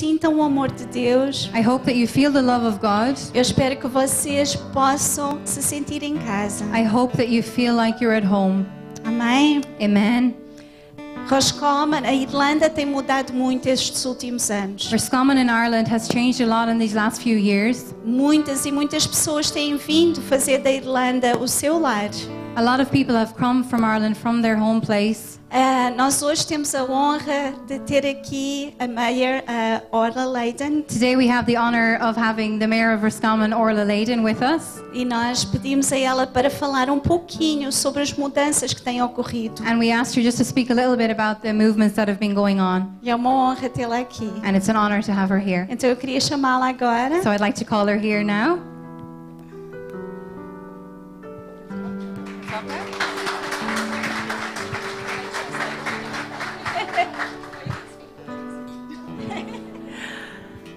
sintam o amor de Deus. I hope that you feel the love of God. Eu espero que vocês possam se sentir em casa. I hope that you feel like you're at home. Amém? Amen. Roscommon, a Irlanda tem mudado muito estes últimos anos. Roscommon in Ireland has changed a lot in these last few years. Muitas e muitas pessoas têm vindo fazer da Irlanda o seu lar. A lot of people have come from Ireland from their home place. Nós hoje temos a honra de ter aqui a Mayor Orla Leyden. Today we have the honor of having the Mayor of Roscommon Orla Leyden with us. E nós pedimos a ela para falar um pouquinho sobre as mudanças que têm ocorrido. And we asked her just to speak a little bit about the movements that have been going on. E é uma honra tê-la aqui. And it's an honor to have her here. Então eu queria chamá-la agora. So I'd like to call her here now.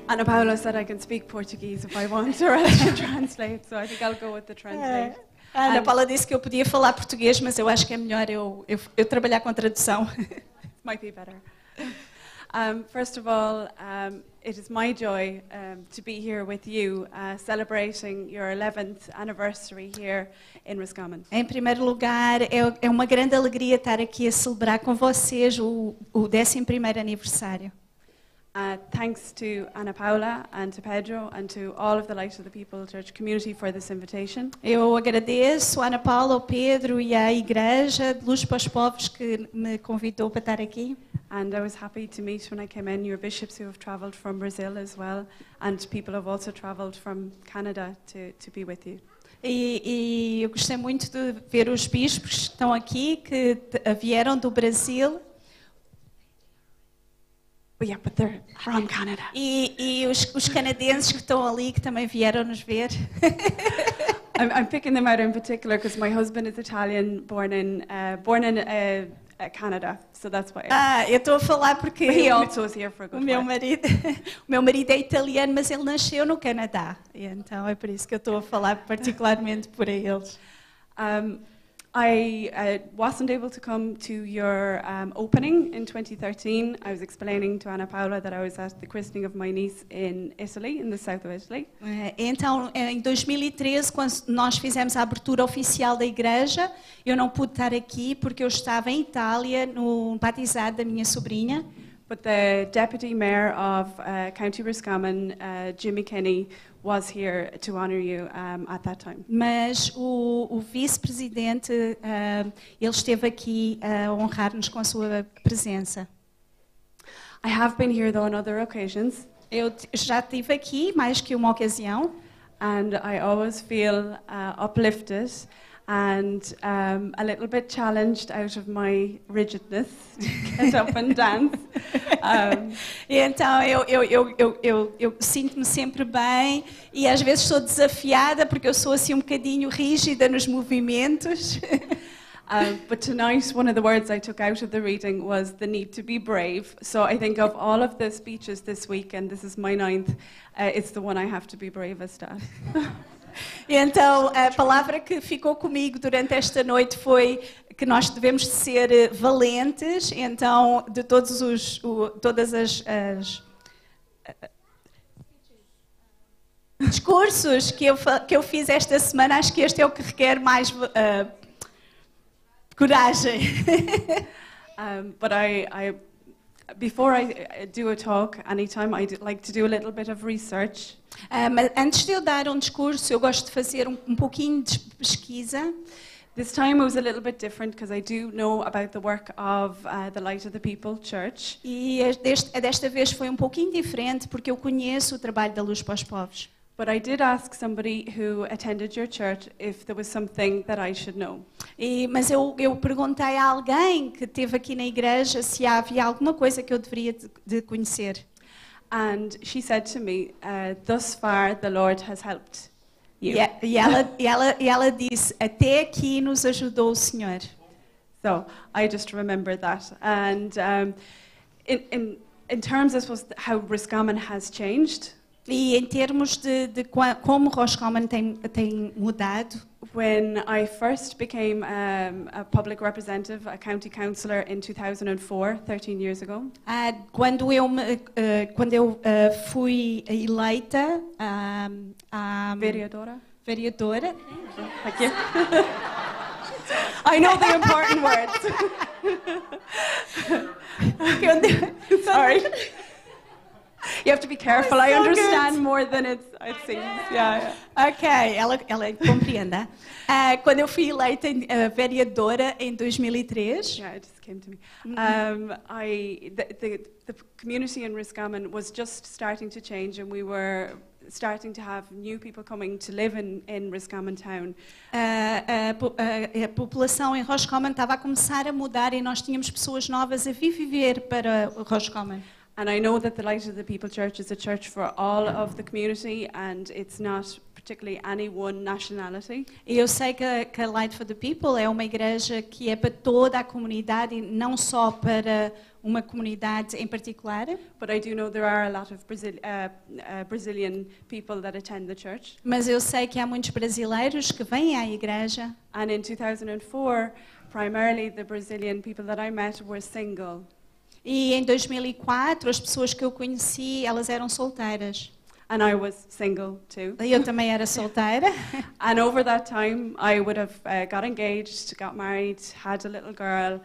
Ana Paula said I can speak Portuguese if I want, or I should translate, so I think I'll go with the translate. A Ana Paula disse que eu podia falar português, mas eu acho que é melhor eu trabalhar com a tradução. Might be better. First of all, it is my joy to be here with you, celebrating your 11th anniversary here in Roscommon. Em primeiro lugar, é uma grande alegria estar aqui a celebrar com vocês o 11º aniversário. Thanks to Ana Paula and to Pedro and to all of the Light of the People Church community for this invitation. Eu agradeço a Ana Paula, ao Pedro e à Igreja de Luz para os Povos que me convidou para estar aqui. And I was happy to meet when I came in your bishops who have travelled from Brazil as well, and people have also travelled from Canada to be with you. E eu gostei muito de ver os bispos que estão aqui, que vieram do Brasil. Yeah, but they're from Canada. E os canadenses que estão ali, que também vieram nos ver. I'm picking them out in particular because my husband is Italian, born in Canada, so that's why. Eu estou a falar porque But he also is here for a good o meu while. marido é italiano, mas ele nasceu no Canadá. E então é por isso que eu estou a falar particularmente por eles. I wasn't able to come to your opening in 2013. I was explaining to Ana Paula that I was at the christening of my niece in Italy, in the south of Italy. Então, em 2013, quando nós fizemos a abertura oficial da igreja, eu não pude estar aqui porque eu estava em Itália no batizado da minha sobrinha. But the Deputy Mayor of County Roscommon, Jimmy Kenny, was here to honour you at that time. Mas o vice-presidente, ele esteve aqui a honrar-nos com a sua presença. I have been here though on other occasions. Eu já estive aqui mais que uma ocasião. And I always feel uplifted and a little bit challenged out of my rigidness to get up and dance. E então eu sinto-me sempre bem e às vezes sou desafiada porque eu sou assim um bocadinho rígida nos movimentos. But tonight, one of the words I took out of the reading was the need to be brave. So I think of all of the speeches this week, and this is my 9th, it's the one I have to be bravest at. E então a palavra que ficou comigo durante esta noite foi que nós devemos ser valentes. Então de todas as discursos que eu fiz esta semana, acho que este é o que requer mais coragem. But before I do a talk, anytime I like to do a little bit of research. Mas antes de eu dar um discurso, eu gosto de fazer um pouquinho de pesquisa. This time it was a little bit different because I do know about the work of the Light of the People Church. E desta vez foi um pouquinho diferente porque eu conheço o trabalho da Luz para os Povos. But I did ask somebody who attended your church if there was something that I should know. Mas eu perguntei a alguém que esteve aqui na igreja se havia alguma coisa que eu deveria de conhecer. And she said to me, thus far the Lord has helped you. E ela disse, até aqui nos ajudou o Senhor. So I just remember that. And in terms, I suppose, how Roscommon has changed. E em termos de como Roscommon tem mudado. When I first became a public representative, a county councillor in 2004, 13 years ago. Quando eu fui eleita Vereadora. vereadora. Thank you. I know the important words. Sorry. You have to be careful. I understand more than it seems. Yeah. Ok, ela compreenda. Quando eu fui eleita vereadora em 2003. Yeah, it just came to me. The community in Roscommon was just starting to change, and we were starting to have new people coming to live in Roscommon town. A população em Roscommon estava a começar a mudar e nós tínhamos pessoas novas a vir viver para Roscommon. And I know that the Light of the People Church is a church for all of the community, and it's not particularly any one nationality. E eu sei que a Light for the People é uma igreja que é para toda a comunidade e não só para uma comunidade em particular. But I do know there are a lot of Brazilian people that attend the church. Mas eu sei que há muitos brasileiros que vêm à igreja. And in 2004, primarily the Brazilian people that I met were single. E em 2004, as pessoas que eu conheci, elas eram solteiras. And I was single too. Eu também era solteira. And over that time, I would have got engaged, got married, had a little girl,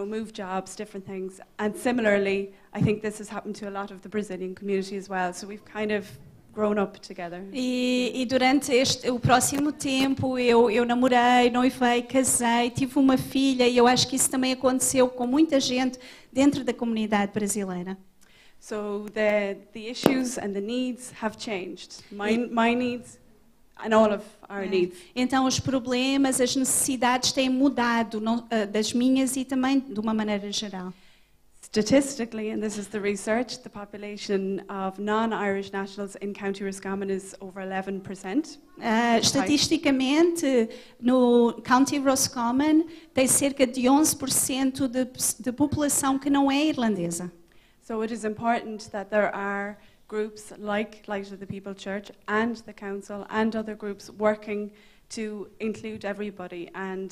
moved jobs, different things. And similarly, I think this has happened to a lot of the Brazilian community as well. So we've kind of grown up together. E durante o próximo tempo eu namorei, noivei, casei, tive uma filha e eu acho que isso também aconteceu com muita gente dentro da comunidade brasileira. So the issues and the needs have changed. My needs and all of our needs. Então os problemas, as necessidades têm mudado, das minhas e também de uma maneira geral. Statistically, and this is the research, the population of non-Irish nationals in County Roscommon is over 11%. Estatisticamente, no County Roscommon tem cerca de 11% de população que não é irlandesa. So it is important that there are groups like Light of the People Church and the council and other groups working to include everybody. And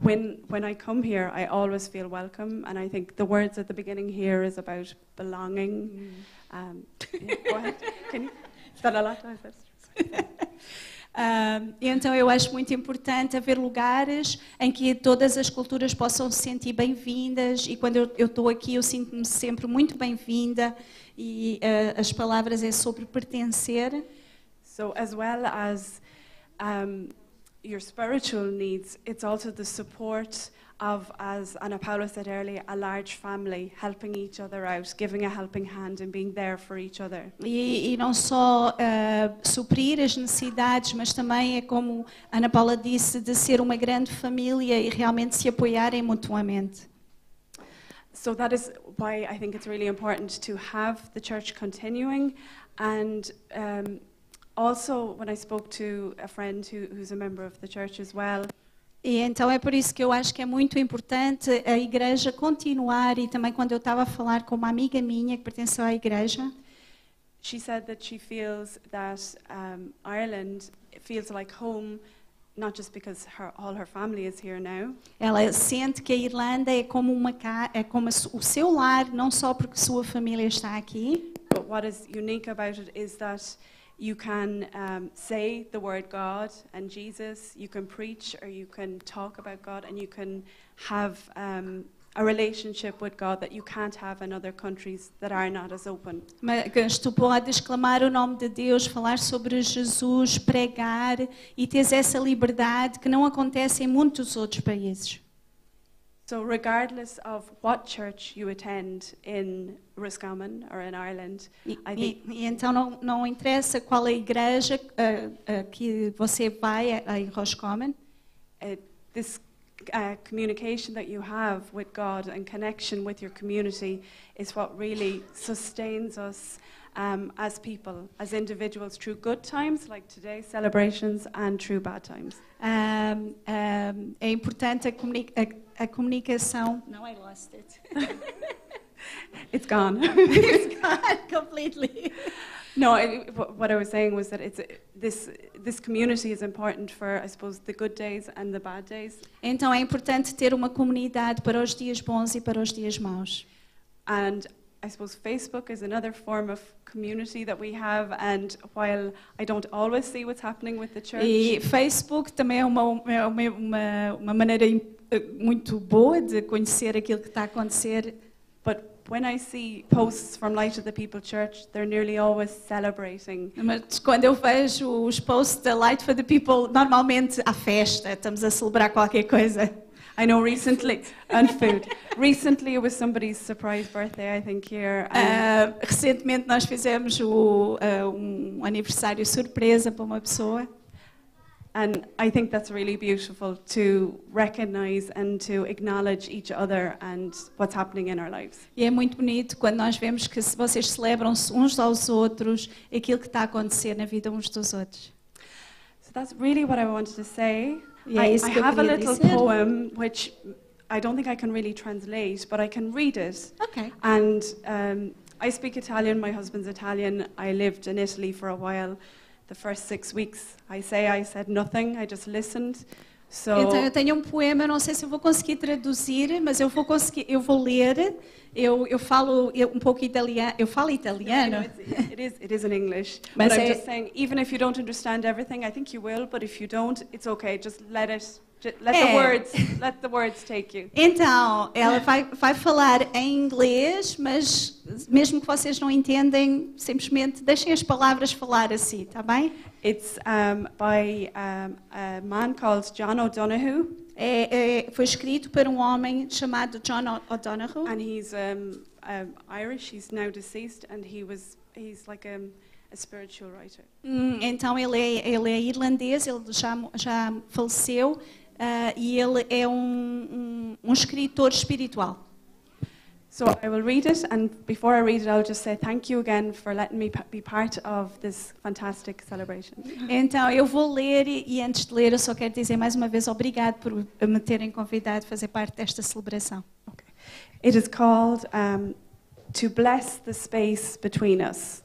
when I come here, I always feel welcome, and I think the words at the beginning here is about belonging. Go ahead. Can you? Is that a lot? Então eu acho muito importante haver lugares em que todas as culturas possam se sentir bem-vindas, e quando eu estou aqui eu sinto-me sempre muito bem-vinda, e as palavras é sobre pertencer. So as well as your spiritual needs, it's also the support of, as Anna Paula said earlier, a large family helping each other out, giving a helping hand and being there for each other. E não só suprir as necessidades, mas também é como Ana Paula disse, de ser uma grande família e realmente se apoiarem mutuamente. So that is why I think it's really important to have the church continuing, and also when I spoke to a friend who's a member of the church as well. E então é por isso que eu acho que é muito importante a igreja continuar, e também quando eu estava a falar com uma amiga minha que pertence à igreja, she said that she feels that Ireland feels like home, not just because all her family is here now. Ela sente que a Irlanda é como o seu lar, não só porque sua família está aqui. But what is unique about it is that you can say the word God and Jesus, you can preach or you can talk about God, and you can have a relationship with God that you can't have in other countries that are not as open. Mas tu podes clamar o nome de Deus, falar sobre Jesus, pregar e teres essa liberdade que não acontece em muitos outros países. So regardless of what church you attend in Roscommon or in Ireland, e então não interessa qual é a igreja que você vai em Roscommon. This communication that you have with God and connection with your community is what really sustains us as people, as individuals, through good times like today's celebrations and through bad times. É importante a comunicação. No, I lost it. It's gone. It's gone completely. No, what I was saying was that this community is important for, I suppose, the good days and the bad days. Então é importante ter uma comunidade para os dias bons e para os dias maus. And I suppose Facebook is another form of community that we have, and while I don't always see what's happening with the church, E Facebook também é uma maneira muito boa de conhecer aquilo que está a acontecer. but when I see posts from Light of the People Church, they're nearly always celebrating. Mas quando eu vejo os posts da Light for the People, normalmente há festa, estamos a celebrar qualquer coisa. I know recently, and food. Recently it was somebody's surprise birthday, I think, here. Recentemente nós fizemos aniversário surpresa para uma pessoa. And I think that's really beautiful to recognize and to acknowledge each other and what's happening in our lives. E é muito bonito quando nós vemos que vocês celebram-se uns aos outros aquilo que está a acontecer na vida uns dos outros. So that's really what I wanted to say. E é isso I que eu have a queria little dizer. poem which I don't think I can really translate, but I can read it. Ok. And I speak Italian, my husband's Italian. I lived in Italy for a while. The first 6 weeks, I said nothing, I just listened. So Então eu tenho um poema, eu não sei se eu vou conseguir traduzir, mas eu vou ler. Eu falo um pouco italiano, eu falo italiano. It is in English. Mas But I'm just saying, even if you don't understand everything, I think you will. But if you don't, it's okay. Just let the words take you. Então, ela vai falar em inglês, mas mesmo que vocês não entendem, simplesmente deixem as palavras falar assim, tá bem? It's by a man called John O'Donoghue. Foi escrito por um homem chamado John O'Donoghue. And he's Irish. He's now deceased, and he's like a spiritual writer. Então ele é irlandês, ele já faleceu e ele é um escritor espiritual. So I will read it, and before I read it, I'll just say thank you again for letting me be part of this fantastic celebration. Então eu vou ler e antes de ler eu só quero dizer mais uma vez obrigado por me terem convidado a fazer parte desta celebração. Okay. It is called To Bless the Space Between Us.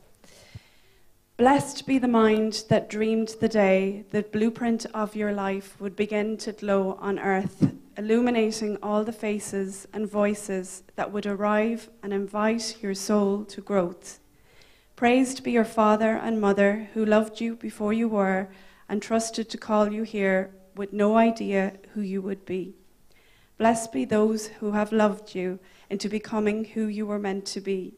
Blessed be the mind that dreamed the day the blueprint of your life would begin to glow on earth, illuminating all the faces and voices that would arrive and invite your soul to growth. Praised be your father and mother who loved you before you were and trusted to call you here with no idea who you would be. Blessed be those who have loved you into becoming who you were meant to be.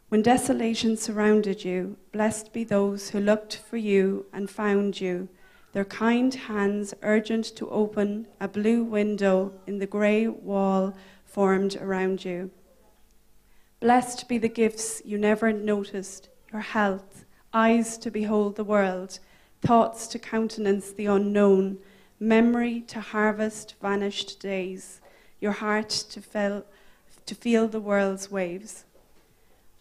When desolation surrounded you, blessed be those who looked for you and found you, their kind hands urgent to open a blue window in the grey wall formed around you. Blessed be the gifts you never noticed, your health, eyes to behold the world, thoughts to countenance the unknown, memory to harvest vanished days, your heart to feel the world's waves.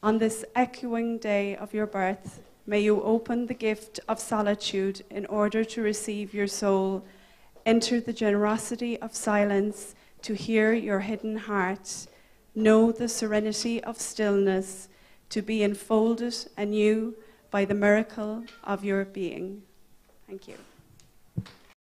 On this echoing day of your birth, may you open the gift of solitude in order to receive your soul, enter the generosity of silence to hear your hidden heart, know the serenity of stillness, to be enfolded anew by the miracle of your being. Thank you.